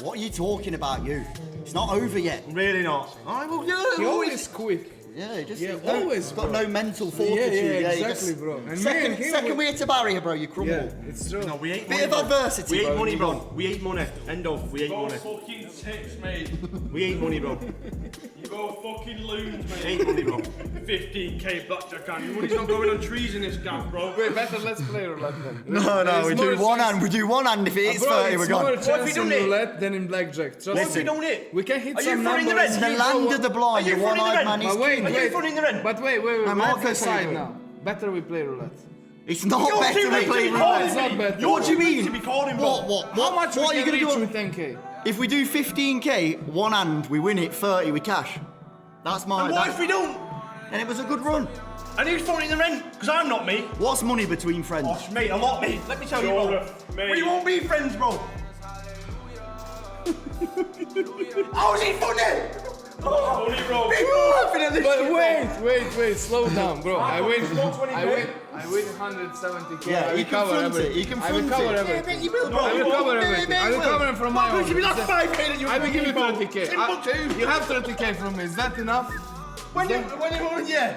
What are you talking about, you? It's not over yet. Really not. I will do He always quick. Yeah, just Yeah, no, always, got bro. no mental fortitude. Yeah, you exactly, just- bro. And me Second, and him, second we hit a barrier, bro, you crumble. Yeah, it's true. No, we ate Bit money, of bro. adversity, We ate bro. money, bro. We ate money. End of. We ate money. Fucking tips, mate. We ate money, bro. You go fucking loons, mate. Ate money, bro. 15k blackjack hand. Your money's not going on trees in this gaff, bro. Wait, better let's play roulette then. No, There's we more do one chance- hand. We do one hand. If it hits Bro, 30, we're it's more gone. What have we chance in done it? roulette than in blackjack. Trust What if we me. don't hit? We can hit Are you some fronting the numbers. rest? The You land know of the what? blind, Are you the fronting the one-eyed rent? man But is wait, king. Are you wait. fronting the rent? But wait, No, we have Marco to decide said- now. Better we play roulette. It's not You're better too we late play to be roulette. calling It's not me. better. You're What do you too late mean? to be calling, bro. What? How much What are we you can gonna reach do? with 10k? If we do 15k, one hand, we win it. 30, we cash. That's my. And what if we don't? And it was a good run. And who's fronting the rent? Because I'm not, mate. What's money between friends? Oh, mate, a lot, mate. Let me tell you, bro. Mate. We won't be friends, bro. How's he funny? Money, bro. People laughing at this But shit, wait, slow down, bro. I win 120K. 170k. Yeah, I you will cover confront it. everything. You I will confront cover it. Yeah, everything. but you will, I bro. will You cover will. everything. Yeah, I will will. cover it from my bro. own. Give me that 5k that you I will give you bro. 30k. Simple too. You have 30k from me. Is that enough? When you want, yeah.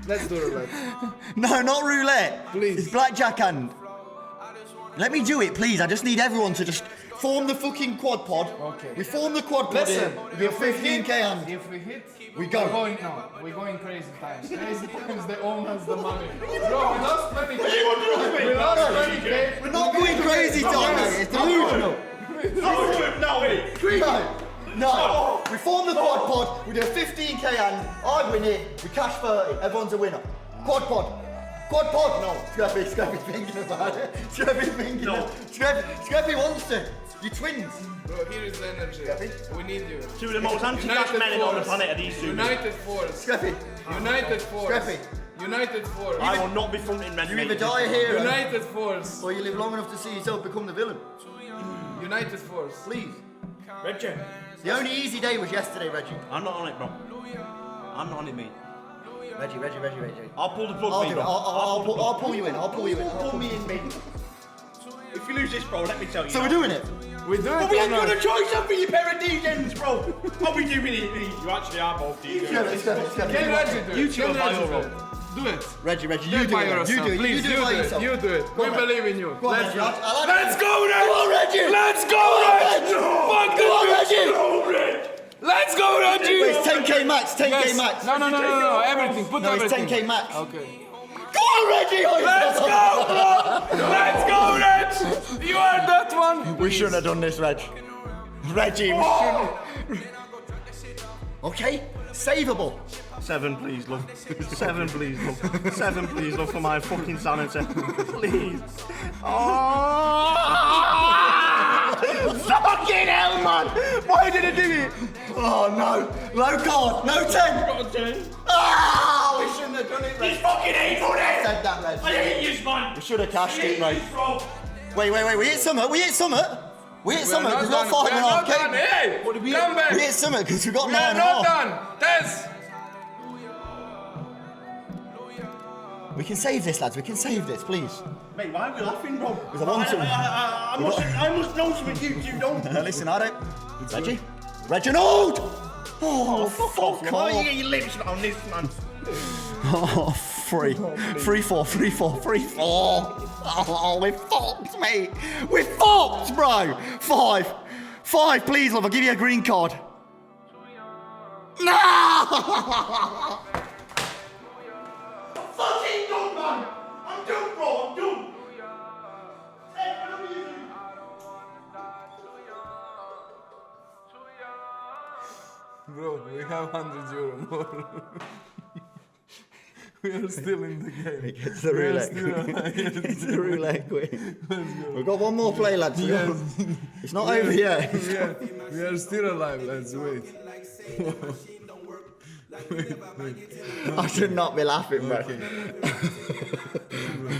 Let's do roulette. No, not roulette. Please. It's blackjack hand. Let me do it, please. I just need everyone to just form the fucking quad pod. Okay. We form the quad pod Listen, here. We have 15k hand. If we hit, We go. We're going crazy times. Crazy times, they own us the money. Bro, we lost 20k. We lost 20k. We're not going crazy, Tom. It's delusional. No. We form the quad pod. We do a 15k hand. I win it. We cash 30. Everyone's a winner. Quad pod. Quad pod. No. Scrappy thinking about it. Scrappy thinking. No. Scrappy wants to. You twins. Bro, here is the energy. We need you. Two of the most anti-cash men on the planet are these two. United force. Scrappy. United force. Scrappy. United force. I will not be fronting rent. You mate. either die a hero United force. or you live long enough to see yourself become the villain. United force. Please. Reggie. The only easy day was yesterday, Reggie. I'm not on it, bro. I'm not on it, mate. Reggie. I'll pull the plug, I'll mate, do it. bro. I'll pull you in. Pull me in, mate. If you lose this, bro, let me tell you. So we're doing it. We do But it we or ain't got a not? choice up for your pair of DJs, bro. What we doing it? You actually are both DJs. Can Reggie do it? You two Can are Reggie do viral. it? Do it. Reggie, Do you it do by it. yourself. You do it. Please, You do it by yourself. You do it. Go We on, believe in you. Go on, Let's Reggie. go. I like Let's it. go, Go Reggie. on, Reggie. Let's go, Reggie. Fuck Go on, this. Reggie. Let's go, Reggie. Wait, it's 10k max. 10k Yes. max. No. Everything. Put No, it's everything. 10k max. Okay. Go on, Reggie. Let's go, bro. Let's go, Reg. You are that one. We shouldn't have done this, Reg. Reggie, we shouldn't. Okay, savable. 7, please, love. 7, please, love. 7, please, love, for my fucking sanity. Please. Oh! Fucking hell, man! Why did I do it? Oh no, low card, no 10. Ah, we shouldn't have done it, Reg. He's fucking 8 on it! Said that, Reg. I hate you, man! We should have cashed it, mate. Bro. Wait, we hit summit. We hit summit because we've got 5.5k. Hey, come back. We hit summit because we've got We are 9.5. not done. Tess. We can save this, lads. We can save this, please. Mate, why are we laughing, bro? Because I want to. I must know something you don't. Listen, I don't. Reggie? Reginald! Oh, fuck Why are you off. getting your lips on this, man? Oh, 3. 3-4. Oh, we're fucked, mate. We're fucked, bro. Five, please, love. I'll give you a green card. No! I'm fucking done, man. I'm done, bro. I'm done. Bro, we have 100 euro more. We are still in the game. It gets the roulette. It's the roulette queen. We've got one more play, lads. It's not over yet. We are still alive. Let's wait. I should not be laughing, bro.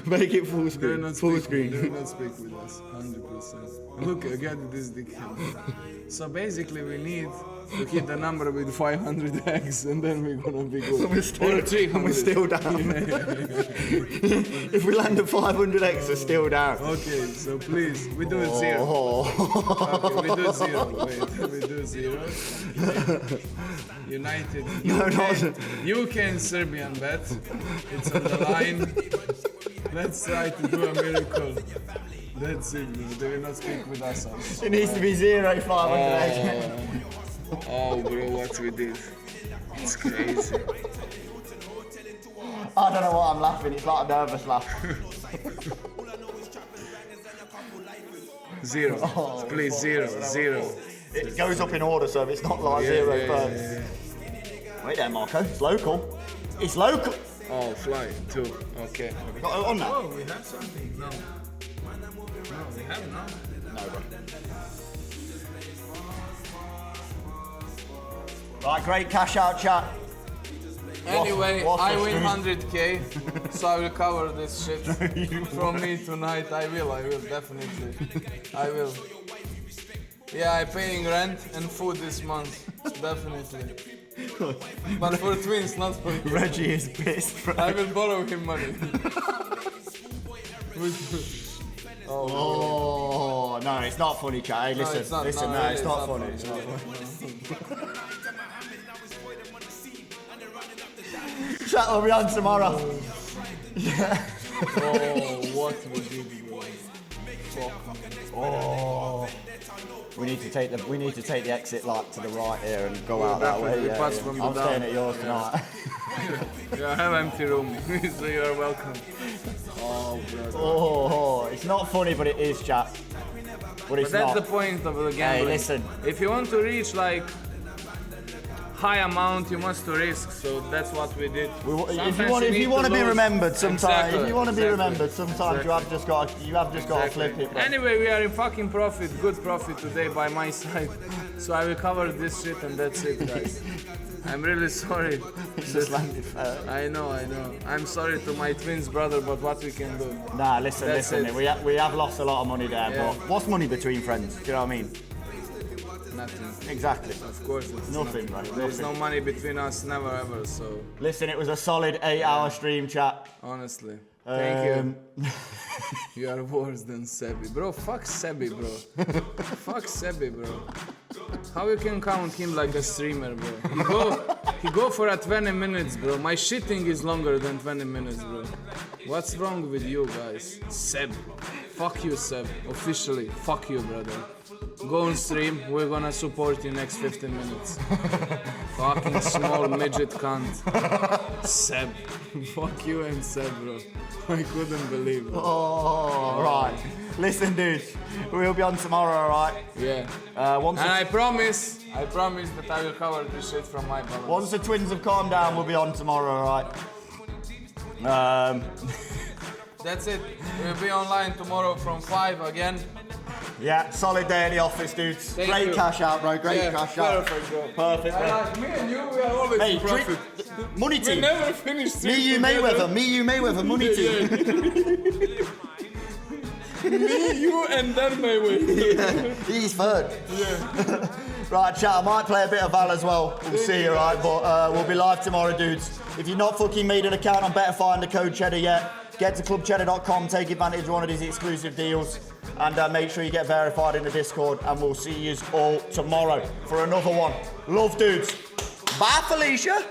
Make it full screen. Full screen. Do not speak with us. 100%. Look, again, this dickhead. So basically, we need to hit the number with 500 eggs, and then we're gonna be good. We're still down. If we land at 500 eggs, we're still down. Okay, so please, we do it zero. Okay, we do zero. Wait, we do zero. United. UK and Serbian bet. It's on the line. Let's try to do a miracle. That's it, bro. They will not speak with us. It needs to be 0, 500 eggs. Oh, bro, what we did. It's crazy. I don't know what I'm laughing. It's like a nervous laugh. Zero. Please, zero. It goes up in order, so it's not like 0 first. Wait there, Marco. It's local. It's local. Oh, fly, 2. Okay. We got it on that. Oh, we have something. No, we have not. No, bro. Right, great cash out, chat. Anyway, What's I the win stream? 100k, so I will cover this shit from me tonight. I will, definitely. I will. Yeah, I'm paying rent and food this month, definitely. But for twins, not for you. Reggie is pissed, bro. I will borrow him money. Oh, no, it's not funny, chat. Hey, listen, it's not, it's not funny. funny. It's not funny. Chat will be on tomorrow. Oh, what we did, bro. Fuck. Oh, we need to take the exit like to the right here and go out that way. We pass from the I'm down. staying at yours tonight. Yeah, I have empty room, so you are welcome. Oh, brother. Oh, it's not funny, but it is, chat. But it's But that's not. the point of the gambling. Hey, listen. If you want to reach like high amount, you must to risk. So that's what we did. If you want to be remembered, sometimes Exactly, if you want to be exactly. remembered, sometimes you have just got to flip it. Bro. Anyway, we are in fucking profit, good profit today by my side. So I will cover this shit and that's it, guys. I'm really sorry. It's just landed fair. I know. I'm sorry to my twins brother, but what we can do? Nah, listen. That's it. We have lost a lot of money there, Yeah. but what's money between friends? Do you know what I mean? Nothing. Exactly. Of course, it's Nothing, bro. There's no money between us, never ever. So Listen, it was a solid 8-hour stream, chat. honestly, thank you. You are worse than Sebi, bro. Fuck Sebi, bro. Fuck Sebi, bro. How you can count him like a streamer, bro? He go for a 20 minutes, bro. My shitting is longer than 20 minutes, bro. What's wrong with you guys? Seb. Fuck you, Seb. Officially, fuck you, brother. Go on stream, we're gonna support you next 15 minutes. Fucking small midget cunt. Seb. Fuck you and Seb, bro. I couldn't believe it. Oh, right. Listen, dude, we'll be on tomorrow, alright? Yeah. Once And I promise that I will cover this shit from my balance. the twins have calmed down, we'll be on tomorrow, alright? That's it. We'll be online tomorrow from 5 again. Yeah, solid day at the office, dudes. Thank Great you. cash out, bro. Great cash out. Perfect, bro. Perfect, bro. Me and you, we are always Hey, in profit. money We team. never finish Me, you, Mayweather, money team. Me, you, and then Mayweather. Yeah, he's third. Yeah. Right, chat, I might play a bit of Val as well. We'll see you, right? But we'll be live tomorrow, dudes. If you've not fucking made an account on betify and the code Chedda yet, get to clubchedda.com, take advantage of one of these exclusive deals, and make sure you get verified in the Discord, and we'll see you all tomorrow for another one. Love, dudes. Bye, Felicia.